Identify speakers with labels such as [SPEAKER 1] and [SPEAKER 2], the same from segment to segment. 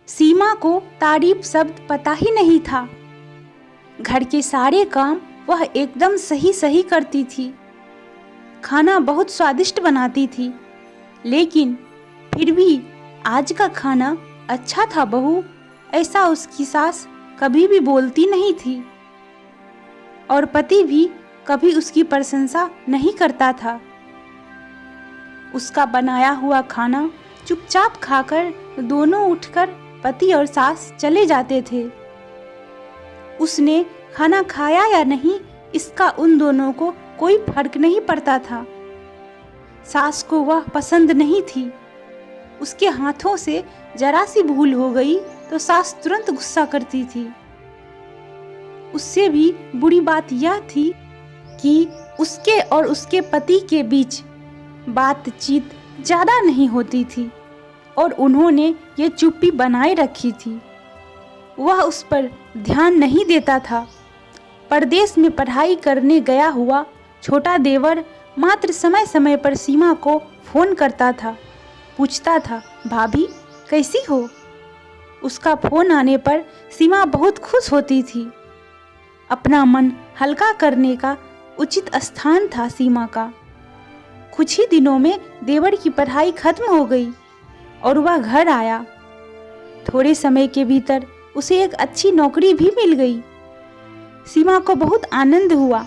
[SPEAKER 1] सीमा को तारीफ शब्द पता ही नहीं था। घर के सारे काम वह एकदम सही सही करती थी। खाना बहुत स्वादिष्ट बनाती थी, लेकिन फिर भी आज का खाना अच्छा था बहू, ऐसा उसकी सास कभी भी बोलती नहीं थी। और पति भी कभी उसकी प्रशंसा नहीं करता था। उसका बनाया हुआ खाना चुपचाप खाकर दोनों उठकर पति और सास चले जाते थे। उसने खाना खाया या नहीं, इसका उन दोनों को कोई फर्क नहीं पड़ता था। सास को वह पसंद नहीं थी। उसके हाथों से जरा सी भूल हो गई तो सास तुरंत गुस्सा करती थी। उससे भी बुरी बात यह थी कि उसके और उसके पति के बीच बातचीत ज़्यादा नहीं होती थी और उन्होंने ये चुप्पी बनाए रखी थी। वह उस पर ध्यान नहीं देता था। परदेश में पढ़ाई करने गया हुआ छोटा देवर मात्र समय समय पर सीमा को फ़ोन करता था, पूछता था, भाभी कैसी हो? उसका फ़ोन आने पर सीमा बहुत खुश होती थी। अपना मन हल्का करने का उचित स्थान था सीमा का। कुछ ही दिनों में देवर की पढ़ाई खत्म हो गई और वह घर आया। थोड़े समय के भीतर उसे एक अच्छी नौकरी भी मिल गई। सीमा को बहुत आनंद हुआ।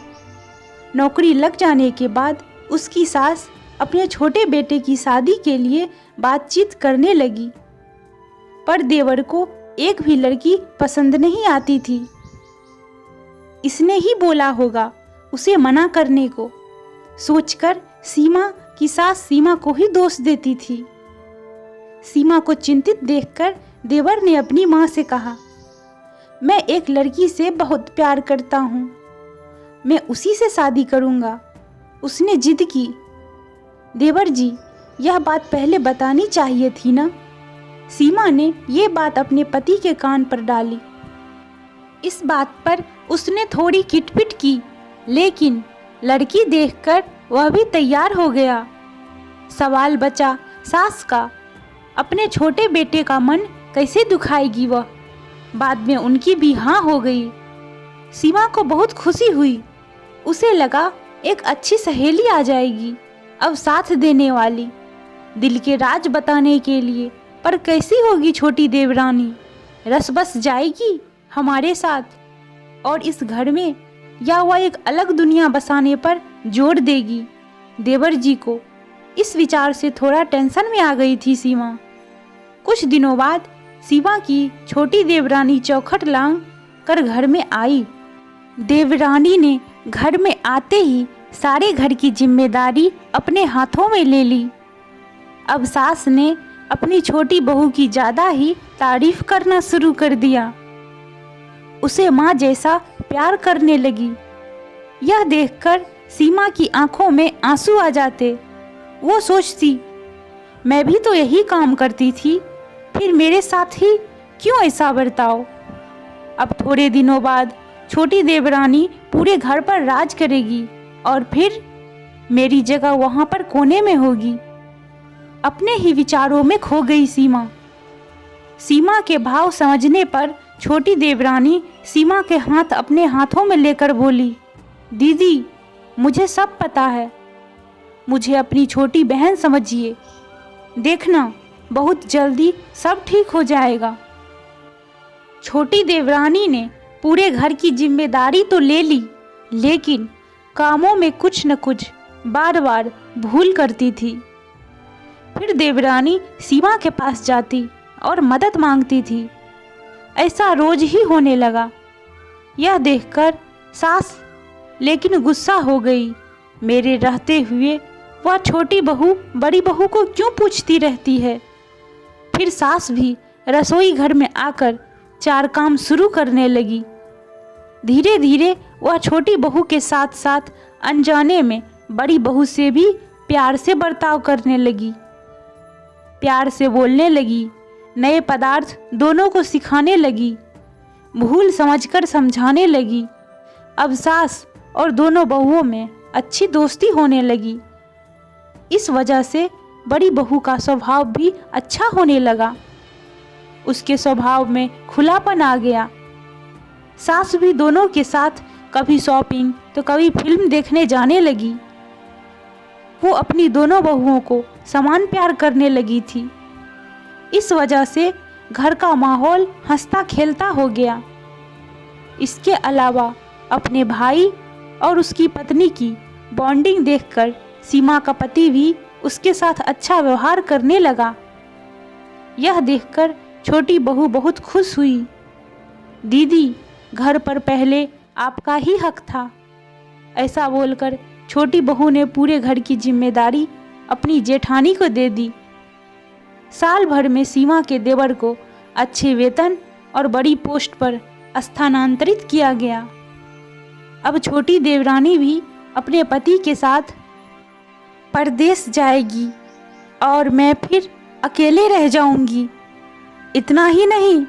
[SPEAKER 1] नौकरी लग जाने के बाद उसकी सास अपने छोटे बेटे की शादी के लिए बातचीत करने लगी, पर देवर को एक भी लड़की पसंद नहीं आती थी। इसने ही बोला होगा उसे मना करने को, सोचकर सीमा की सास सीमा को ही दोष देती थी। सीमा को चिंतित देखकर देवर ने अपनी माँ से कहा, मैं एक लड़की से बहुत प्यार करता हूँ, मैं उसी से शादी करूँगा। उसने जिद की। देवर जी, यह बात पहले बतानी चाहिए थी ना। सीमा ने ये बात अपने पति के कान पर डाली। इस बात पर उसने थोड़ी किटपिट की, लेकिन लड़की देखकर वह भी तैयार हो गया। सवाल बचा सास का, अपने छोटे बेटे का मन कैसे दुखाएगी वह। बाद में उनकी भी हाँ हो गई। सीमा को बहुत खुशी हुई। उसे लगा एक अच्छी सहेली आ जाएगी अब साथ देने वाली, दिल के राज बताने के लिए। पर कैसी होगी छोटी देवरानी? रस बस जाएगी हमारे साथ और इस घर में, या वह एक अलग दुनिया बसाने पर जोड़ देगी देवर जी को? इस विचार से थोड़ा टेंशन में आ गई थी सीमा। कुछ दिनों बाद सीमा की छोटी देवरानी चौखट लांग कर घर में आई। देवरानी ने घर में आते ही सारे घर की जिम्मेदारी अपने हाथों में ले ली। अब सास ने अपनी छोटी बहू की ज़्यादा ही तारीफ करना शुरू कर दिया। उसे माँ जैसा प्यार करने लगी। यह देखकर सीमा की आंखों में आंसू आ जाते। वो सोचती, मैं भी तो यही काम करती थी, फिर मेरे साथ ही क्यों ऐसा बर्ताव? अब थोड़े दिनों बाद छोटी देवरानी पूरे घर पर राज करेगी और फिर मेरी जगह वहाँ पर कोने में होगी। अपने ही विचारों में खो गई सीमा। सीमा के भाव समझने पर छोटी देवरानी सीमा के हाथ अपने हाथों में लेकर बोली, दीदी मुझे सब पता है, मुझे अपनी छोटी बहन समझिए। देखना बहुत जल्दी सब ठीक हो जाएगा। छोटी देवरानी ने पूरे घर की जिम्मेदारी तो ले ली, लेकिन कामों में कुछ न कुछ बार बार भूल करती थी। फिर देवरानी सीमा के पास जाती और मदद मांगती थी। ऐसा रोज ही होने लगा। यह देखकर सास लेकिन गुस्सा हो गई। मेरे रहते हुए वह छोटी बहू बड़ी बहू को क्यों पूछती रहती है? फिर सास भी रसोई घर में आकर चार काम शुरू करने लगी। धीरे धीरे वह छोटी बहू के साथ साथ अनजाने में बड़ी बहू से भी प्यार से बर्ताव करने लगी। प्यार से बोलने लगी, नए पदार्थ दोनों को सिखाने लगी, भूल समझकर समझाने लगी। अब सास और दोनों बहुओं में अच्छी दोस्ती होने लगी। इस वजह से बड़ी बहू का स्वभाव भी अच्छा होने लगा। उसके स्वभाव में खुलापन आ गया। सास भी दोनों के साथ कभी शॉपिंग तो कभी फिल्म देखने जाने लगी। वो अपनी दोनों बहुओं को समान प्यार करने लगी थी। इस वजह से घर का माहौल हंसता खेलता हो गया। इसके अलावा अपने भाई और उसकी पत्नी की बॉन्डिंग देखकर सीमा का पति भी उसके साथ अच्छा व्यवहार करने लगा। यह देखकर छोटी बहू बहुत खुश हुई। दीदी, घर पर पहले आपका ही हक था। ऐसा बोलकर छोटी बहू ने पूरे घर की जिम्मेदारी अपनी जेठानी को दे दी। साल भर में सीमा के देवर को अच्छे वेतन और बड़ी पोस्ट पर स्थानांतरित किया गया। अब छोटी देवरानी भी अपने पति के साथ परदेश जाएगी और मैं फिर अकेले रह जाऊंगी। इतना ही नहीं,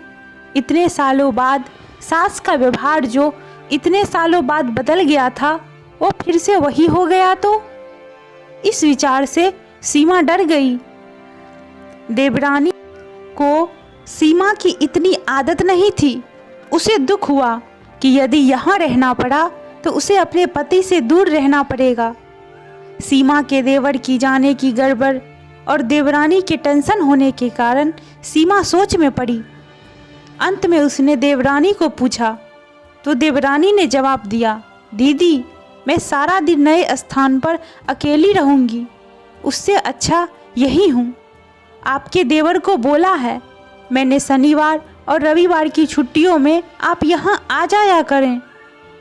[SPEAKER 1] इतने सालों बाद सास का व्यवहार जो इतने सालों बाद बदल गया था वो फिर से वही हो गया तो? इस विचार से सीमा डर गई। देवरानी को सीमा की इतनी आदत नहीं थी। उसे दुख हुआ कि यदि यहाँ रहना पड़ा तो उसे अपने पति से दूर रहना पड़ेगा। सीमा के देवर की जाने की गड़बड़ और देवरानी के टेंशन होने के कारण सीमा सोच में पड़ी। अंत में उसने देवरानी को पूछा तो देवरानी ने जवाब दिया, दीदी, मैं सारा दिन नए स्थान पर अकेली रहूंगी, उससे अच्छा यही हूँ। आपके देवर को बोला है, मैंने शनिवार और रविवार की छुट्टियों में आप यहाँ आ जाया करें।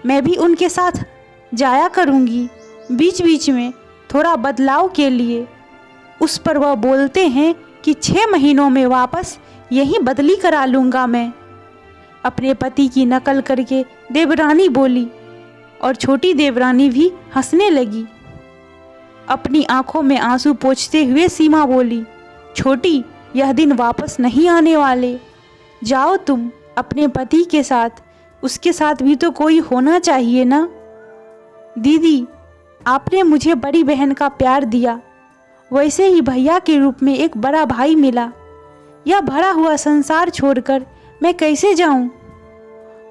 [SPEAKER 1] मैं भी उनके साथ जाया करूँगी बीच बीच में थोड़ा बदलाव के लिए। उस पर वह बोलते हैं कि 6 महीनों में वापस यहीं बदली करा लूँगा मैं। अपने पति की नकल करके देवरानी बोली और छोटी देवरानी भी हंसने लगी। अपनी आंखों में आंसू पोंछते हुए सीमा बोली, छोटी, यह दिन वापस नहीं आने वाले। जाओ तुम अपने पति के साथ, उसके साथ भी तो कोई होना चाहिए ना। दीदी, आपने मुझे बड़ी बहन का प्यार दिया, वैसे ही भैया के रूप में एक बड़ा भाई मिला। यह भरा हुआ संसार छोड़कर मैं कैसे जाऊं?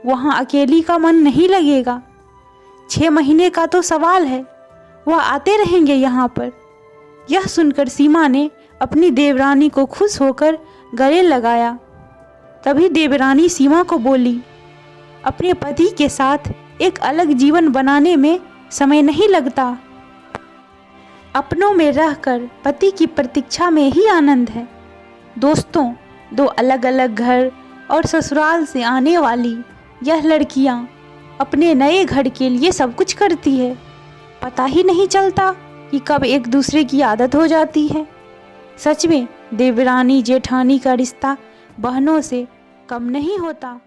[SPEAKER 1] वहाँ अकेली का मन नहीं लगेगा। 6 महीने का तो सवाल है, वह आते रहेंगे यहाँ पर। यह सुनकर सीमा ने अपनी देवरानी को खुश होकर गले लगाया। तभी देवरानी सीमा को बोली, अपने पति के साथ एक अलग जीवन बनाने में समय नहीं लगता। अपनों में रहकर पति की प्रतीक्षा में ही आनंद है। दोस्तों, 2 अलग अलग घर और ससुराल से आने वाली यह लड़कियां अपने नए घर के लिए सब कुछ करती है। पता ही नहीं चलता कि कब एक दूसरे की आदत हो जाती है। सच में देवरानी जेठानी का रिश्ता बहनों से कम नहीं होता।